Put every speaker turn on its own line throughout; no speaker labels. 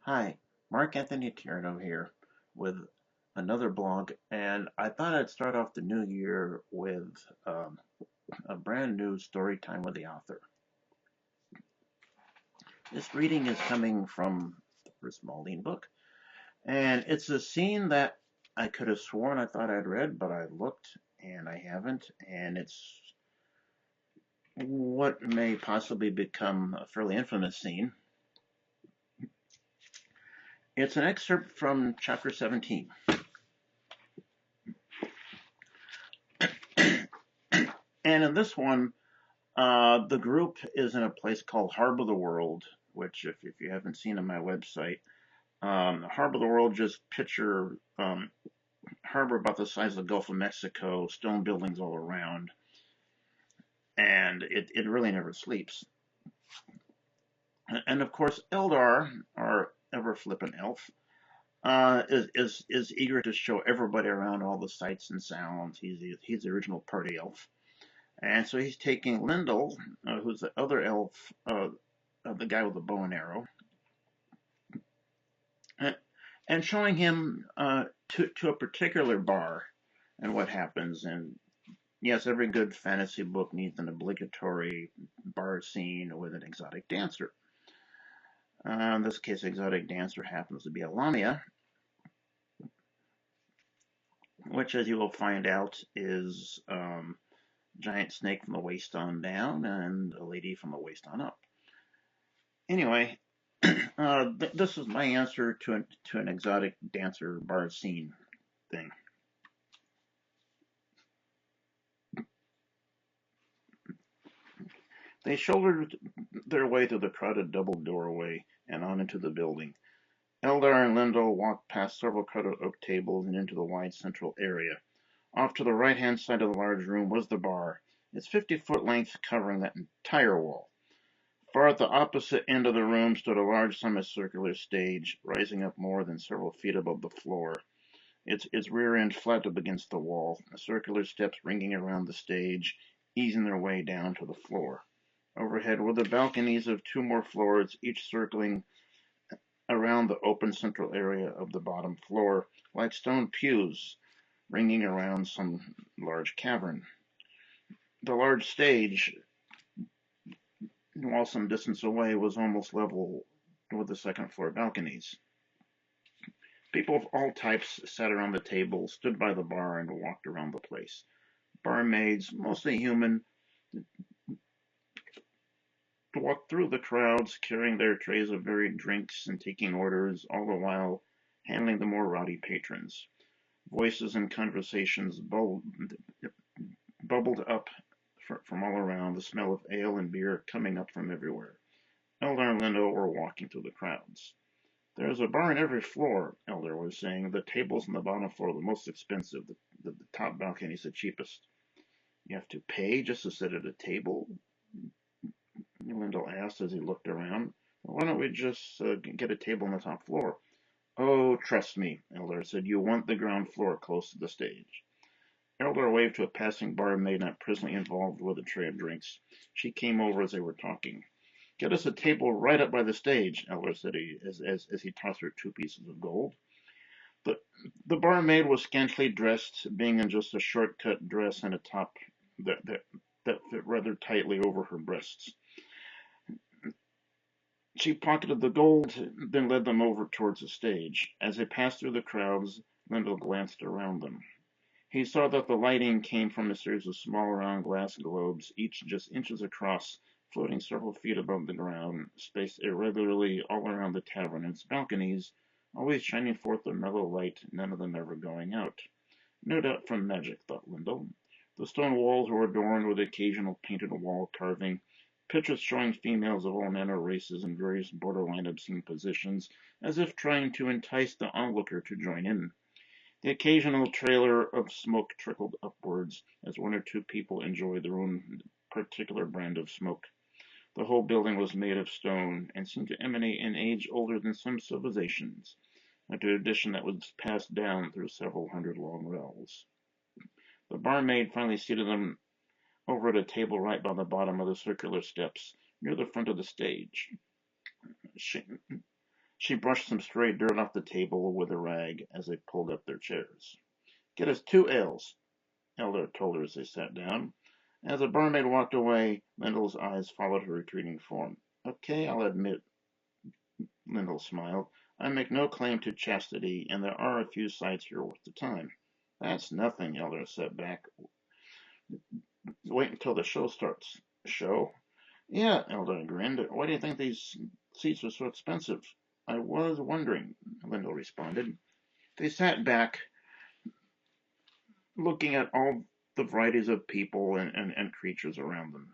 Hi, Mark Anthony Tierno here with another blog, and I thought I'd start off the new year with um, a brand new story time with the author. This reading is coming from the first Maldene book, and it's a scene that I could have sworn I thought I'd read, but I looked and I haven't, and it's what may possibly become a fairly infamous scene. It's an excerpt from chapter 17. And in this one, the group is in a place called Harbor of the World, which, if you haven't seen on my website, Harbor of the World, just picture harbor about the size of the Gulf of Mexico, stone buildings all around, and it really never sleeps. And of course, Eldar, our ever flippant elf, is eager to show everybody around all the sights and sounds. He's the original party elf. And so he's taking Lindel, who's the other elf, the guy with the bow and arrow, and showing him to a particular bar and what happens. And yes, every good fantasy book needs an obligatory bar scene with an exotic dancer. In this case, exotic dancer happens to be a Lamia, which, as you will find out, is giant snake from the waist on down and a lady from the waist on up. Anyway, this is my answer to an exotic dancer bar scene thing. They shouldered their way through the crowded double doorway and on into the building. Eldar and Lindel walked past several crowded oak tables and into the wide central area. Off to the right-hand side of the large room was the bar, its 50-foot length covering that entire wall. Far at the opposite end of the room stood a large semicircular stage, rising up more than several feet above the floor, its rear end flat up against the wall, the circular steps ringing around the stage, easing their way down to the floor. Overhead were the balconies of two more floors, each circling around the open central area of the bottom floor, like stone pews ringing around some large cavern. The large stage, while some distance away, was almost level with the second floor balconies. People of all types sat around the table, stood by the bar, and walked around the place. Barmaids, mostly human, walked through the crowds, carrying their trays of varied drinks and taking orders, all the while handling the more rowdy patrons. Voices and conversations bubbled up from all around, the smell of ale and beer coming up from everywhere. Eldar and Lindel were walking through the crowds. There's a bar on every floor, Eldar was saying. The tables on the bottom floor are the most expensive. The top balcony is the cheapest. You have to pay just to sit at a table? Lindel asked as he looked around. Why don't we just get a table on the top floor? Oh, trust me, Eldar said. You want the ground floor close to the stage. Eldar waved to a passing barmaid not presently involved with a tray of drinks. She came over as they were talking. Get us a table right up by the stage, Eldar said as he tossed her 2 pieces of gold. The barmaid was scantily dressed, being in just a short-cut dress and a top that fit rather tightly over her breasts. She pocketed the gold, then led them over towards the stage. As they passed through the crowds, Lindel glanced around them. He saw that the lighting came from a series of small round glass globes, each just inches across, floating several feet above the ground, spaced irregularly all around the tavern and its balconies, always shining forth a mellow light, none of them ever going out. No doubt from magic, thought Lindel. The stone walls were adorned with occasional painted wall carving, pictures showing females of all manner of races in various borderline obscene positions, as if trying to entice the onlooker to join in. The occasional trailer of smoke trickled upwards as 1 or 2 people enjoyed their own particular brand of smoke. The whole building was made of stone and seemed to emanate an age older than some civilizations, a tradition that was passed down through several hundred long rells. The barmaid finally seated them over at a table right by the bottom of the circular steps, near the front of the stage. She brushed some stray dirt off the table with a rag as they pulled up their chairs. Get us 2 ales, Eldar told her as they sat down. As the barmaid walked away, Lindel's eyes followed her retreating form. Okay, I'll admit, Lindel smiled. I make no claim to chastity, and there are a few sights here worth the time. That's nothing, Eldar said back. Wait until the show starts. Show? Yeah, Eldar grinned. Why do you think these seats are so expensive? I was wondering, Lindel responded. They sat back, looking at all the varieties of people and creatures around them.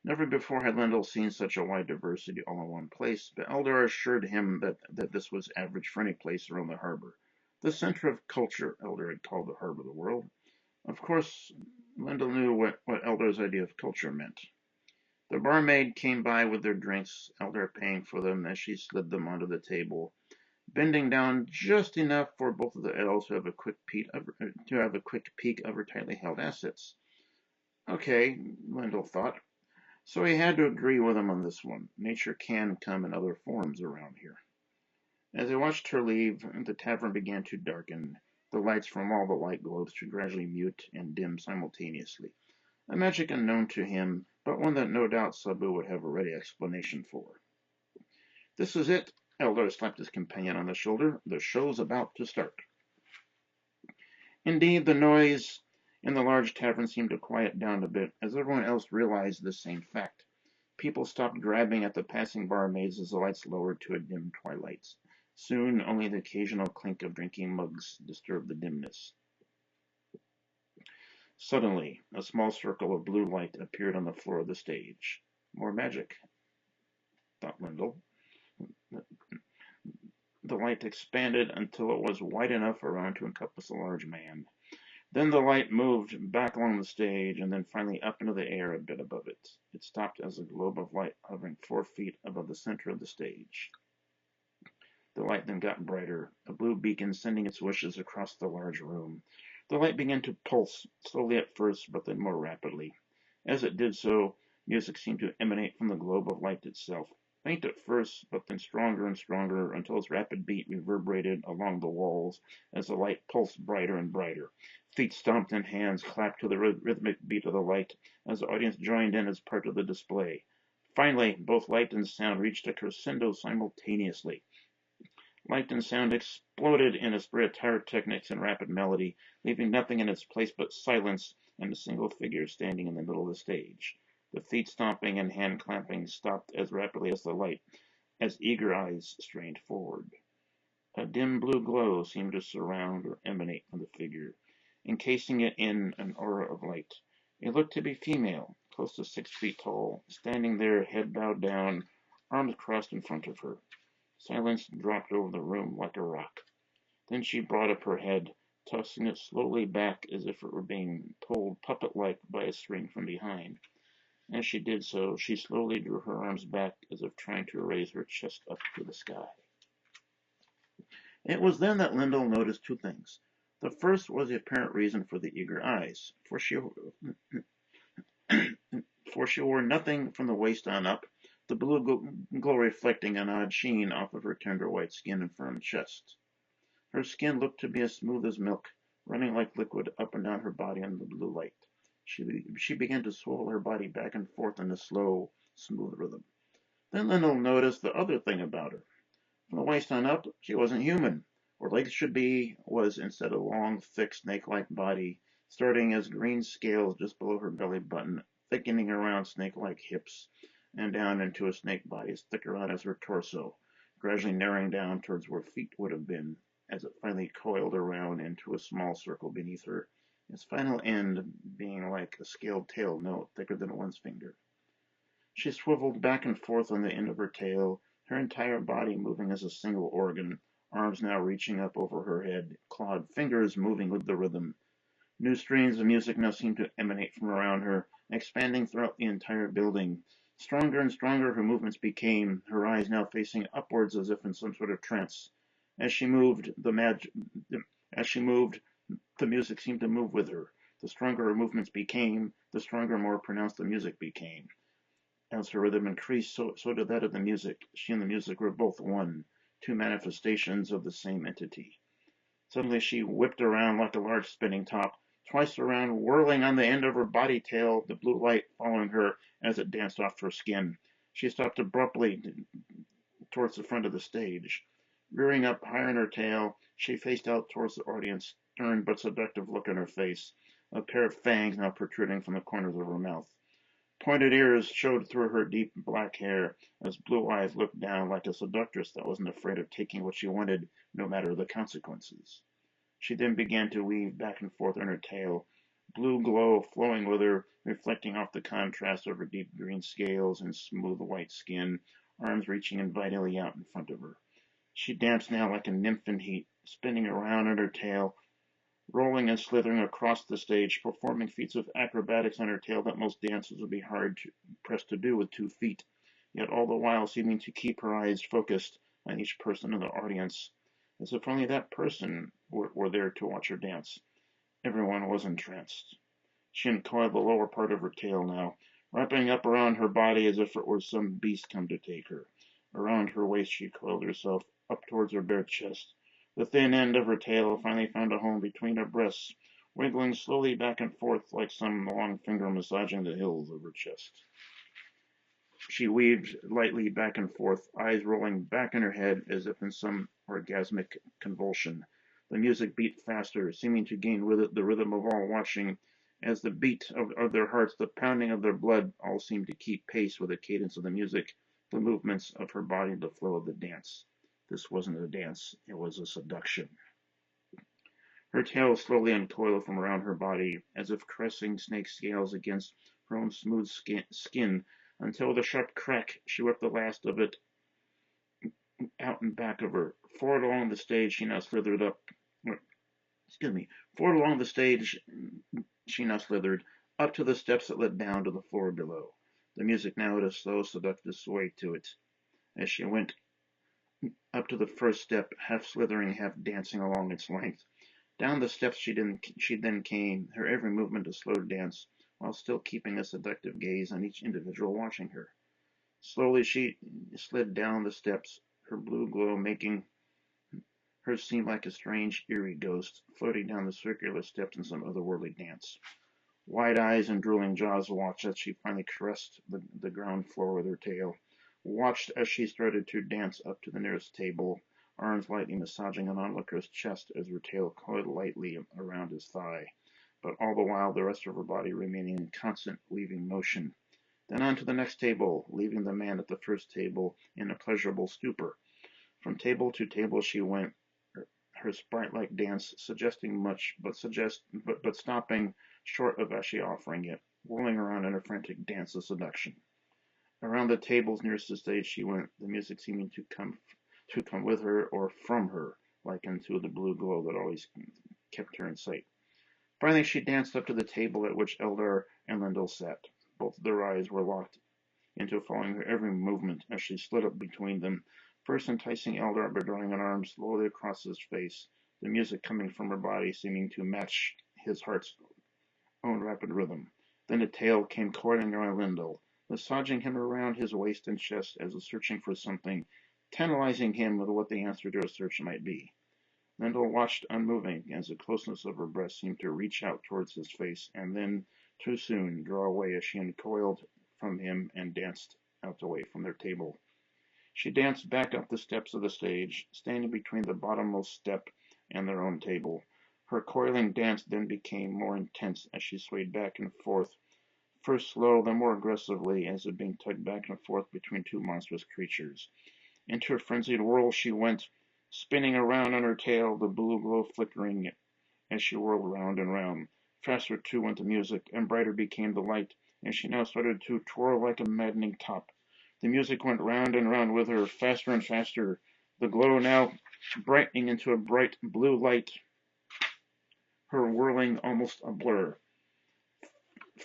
Never before had Lindel seen such a wide diversity all in one place, but Eldar assured him that this was average for any place around the harbor. The center of culture, Eldar had called the harbor the world. Of course, Lindel knew what Eldar's idea of culture meant. The barmaid came by with their drinks, Eldar paying for them as she slid them onto the table, bending down just enough for both of the elves to have a quick peek of her tightly held assets. Okay, Lindel thought. So he had to agree with him on this one. Nature can come in other forms around here. As he watched her leave, the tavern began to darken, the lights from all the light globes to gradually mute and dim simultaneously. A magic unknown to him, but one that no doubt Sabu would have a ready explanation for. This is it, Eldar slapped his companion on the shoulder. The show's about to start. Indeed, the noise in the large tavern seemed to quiet down a bit, as everyone else realized the same fact. People stopped grabbing at the passing barmaids as the lights lowered to a dim twilight. Soon, only the occasional clink of drinking mugs disturbed the dimness. Suddenly, a small circle of blue light appeared on the floor of the stage. More magic, thought Lindel. The light expanded until it was wide enough around to encompass a large man. Then the light moved back along the stage and then finally up into the air a bit above it. It stopped as a globe of light hovering 4 feet above the center of the stage. The light then got brighter, a blue beacon sending its wishes across the large room. The light began to pulse, slowly at first, but then more rapidly. As it did so, music seemed to emanate from the globe of light itself. Faint at first, but then stronger and stronger until its rapid beat reverberated along the walls as the light pulsed brighter and brighter. Feet stomped and hands clapped to the rhythmic beat of the light as the audience joined in as part of the display. Finally, both light and sound reached a crescendo simultaneously. Light and sound exploded in a spray of pyrotechnics and rapid melody, leaving nothing in its place but silence and a single figure standing in the middle of the stage. The feet stomping and hand clapping stopped as rapidly as the light, as eager eyes strained forward. A dim blue glow seemed to surround or emanate from the figure, encasing it in an aura of light. It looked to be female, close to 6 feet tall, standing there, head bowed down, arms crossed in front of her. Silence dropped over the room like a rock. Then she brought up her head, tossing it slowly back as if it were being pulled puppet-like by a string from behind. As she did so, she slowly drew her arms back as if trying to raise her chest up to the sky. It was then that Lindel noticed 2 things. The first was the apparent reason for the eager eyes, for she wore nothing from the waist on up, the blue glow reflecting an odd sheen off of her tender white skin and firm chest. Her skin looked to be as smooth as milk, running like liquid up and down her body in the blue light. She began to swirl her body back and forth in a slow, smooth rhythm. Then Lindel noticed the other thing about her. From the waist on up, she wasn't human. Where legs should be was instead a long, thick, snake-like body, starting as green scales just below her belly button, thickening around snake-like hips, and down into a snake body as thicker out as her torso, gradually narrowing down towards where feet would have been, as it finally coiled around into a small circle beneath her, its final end being like a scaled-tailed note thicker than one's finger. She swiveled back and forth on the end of her tail, her entire body moving as a single organ, arms now reaching up over her head, clawed fingers moving with the rhythm. New strains of music now seemed to emanate from around her, expanding throughout the entire building. Stronger and stronger her movements became, her eyes now facing upwards as if in some sort of trance. As she moved, the music seemed to move with her. The stronger her movements became, the stronger and more pronounced the music became. As her rhythm increased, so did that of the music. She and the music were both one, two manifestations of the same entity. Suddenly she whipped around like a large spinning top, twice around, whirling on the end of her body tail, the blue light following her as it danced off her skin. She stopped abruptly towards the front of the stage. Rearing up higher in her tail, she faced out towards the audience, stern but seductive look in her face, a pair of fangs now protruding from the corners of her mouth. Pointed ears showed through her deep black hair as blue eyes looked down like a seductress that wasn't afraid of taking what she wanted, no matter the consequences. She then began to weave back and forth on her tail, blue glow flowing with her, reflecting off the contrast of her deep green scales and smooth white skin, arms reaching invitingly out in front of her. She danced now like a nymph in heat, spinning around on her tail, rolling and slithering across the stage, performing feats of acrobatics on her tail that most dancers would be hard pressed to do with 2 feet, yet all the while seeming to keep her eyes focused on each person in the audience, as if only that person were there to watch her dance. Everyone was entranced. She uncoiled the lower part of her tail now, wrapping up around her body as if it were some beast come to take her. Around her waist she coiled herself up towards her bare chest. The thin end of her tail finally found a home between her breasts, wiggling slowly back and forth like some long finger massaging the hills of her chest. She weaved lightly back and forth, eyes rolling back in her head as if in some orgasmic convulsion. The music beat faster, seeming to gain with it the rhythm of all watching. As the beat of their hearts, the pounding of their blood, all seemed to keep pace with the cadence of the music, the movements of her body, the flow of the dance. This wasn't a dance, it was a seduction. Her tail slowly uncoiled from around her body, as if caressing snake scales against her own smooth skin, until with a sharp crack she whipped the last of it out and back of her. Forward along the stage she now slithered up. Forward along the stage she now slithered, up to the steps that led down to the floor below. The music now had a slow, seductive sway to it. As she went up to the first step, half slithering, half dancing along its length. Down the steps she then came, her every movement a slow dance, while still keeping a seductive gaze on each individual watching her. Slowly she slid down the steps, her blue glow making her seem like a strange, eerie ghost, floating down the circular steps in some otherworldly dance. Wide eyes and drooling jaws watched as she finally caressed the ground floor with her tail, watched as she started to dance up to the nearest table, arms lightly massaging an onlooker's chest as her tail coiled lightly around his thigh, but all the while the rest of her body remaining in constant weaving motion. Then on to the next table, leaving the man at the first table in a pleasurable stupor. From table to table she went, her sprite-like dance suggesting much, but stopping short of actually offering it, whirling around in a frantic dance of seduction. Around the tables nearest the stage she went, the music seeming to come with her or from her, like into the blue glow that always kept her in sight. Finally she danced up to the table at which Eldar and Lindel sat. Both their eyes were locked into following her every movement as she slid up between them, first enticing Eldar by drawing an arm slowly across his face, the music coming from her body seeming to match his heart's own rapid rhythm. Then a tail came coiling around Lindel, massaging him around his waist and chest as if searching for something, tantalizing him with what the answer to his search might be. Lindel watched unmoving as the closeness of her breast seemed to reach out towards his face and then, too soon, draw away as she uncoiled from him and danced out away from their table. She danced back up the steps of the stage, standing between the bottommost step and their own table. Her coiling dance then became more intense as she swayed back and forth, first slow, then more aggressively, as if being tugged back and forth between two monstrous creatures. Into a frenzied whirl she went, spinning around on her tail, the blue glow flickering as she whirled round and round. Faster, too, went the music, and brighter became the light, and she now started to twirl like a maddening top. The music went round and round with her, faster and faster, the glow now brightening into a bright blue light, her whirling almost a blur.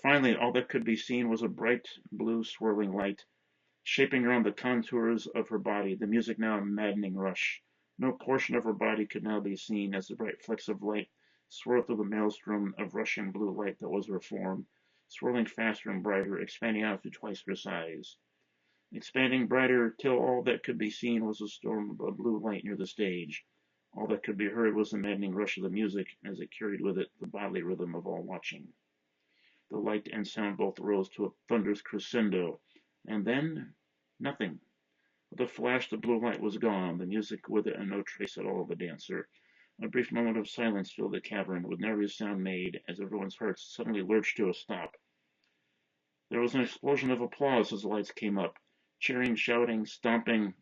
Finally, all that could be seen was a bright blue swirling light, shaping around the contours of her body, the music now a maddening rush. No portion of her body could now be seen as the bright flecks of light swirled through the maelstrom of rushing blue light that was her form, swirling faster and brighter, expanding out to twice her size. expanding brighter till all that could be seen was a storm of blue light near the stage. All that could be heard was the maddening rush of the music as it carried with it the bodily rhythm of all watching. The light and sound both rose to a thunderous crescendo, and then nothing. With a flash, the blue light was gone, the music with it, and no trace at all of the dancer. A brief moment of silence filled the cavern, with never a sound made, as everyone's hearts suddenly lurched to a stop. There was an explosion of applause as the lights came up, cheering, shouting, stomping,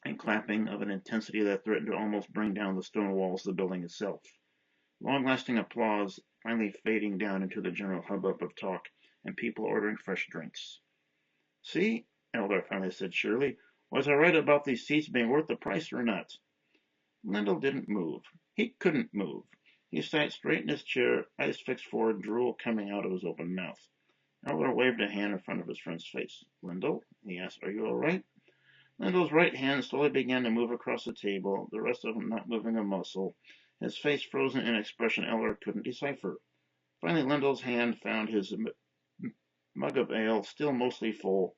and clapping of an intensity that threatened to almost bring down the stone walls of the building itself. Long-lasting applause finally fading down into the general hubbub of talk and people ordering fresh drinks. "See," Eldar finally said cheerily, "was I right about these seats being worth the price or not?" Lindel didn't move. He couldn't move. He sat straight in his chair, eyes fixed forward, drool coming out of his open mouth. Eldar waved a hand in front of his friend's face. "Lindel," he asked, "are you all right?" Lindel's right hand slowly began to move across the table, the rest of him not moving a muscle, his face frozen in an expression Eldar couldn't decipher. Finally, Lindel's hand found his mug of ale, still mostly full.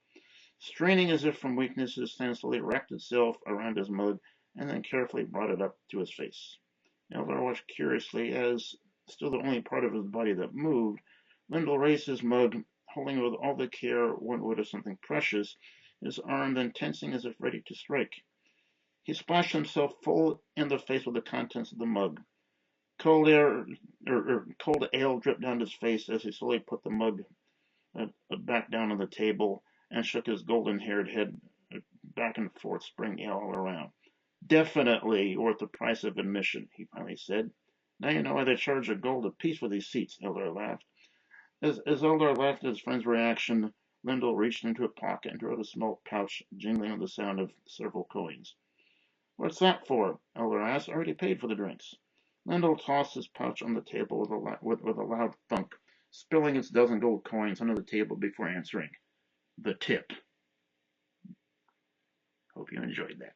Straining as if from weakness, his hand slowly wrapped itself around his mug and then carefully brought it up to his face. Eldar watched curiously as, still the only part of his body that moved, Lindel raised his mug, holding it with all the care one would of something precious, his arm then tensing as if ready to strike. He splashed himself full in the face with the contents of the mug. Cold ale dripped down his face as he slowly put the mug back down on the table and shook his golden-haired head back and forth, spraying ale all around. "Definitely worth the price of admission," he finally said. "Now you know why they charge a gold apiece for these seats," Eldar laughed. As Eldar laughed at his friend's reaction, Lindel reached into a pocket and drew out a small pouch, jingling with the sound of several coins. "What's that for?" Eldar asked. "I already paid for the drinks." Lindel tossed his pouch on the table with a loud thunk, spilling its dozen gold coins under the table before answering. "The tip." Hope you enjoyed that.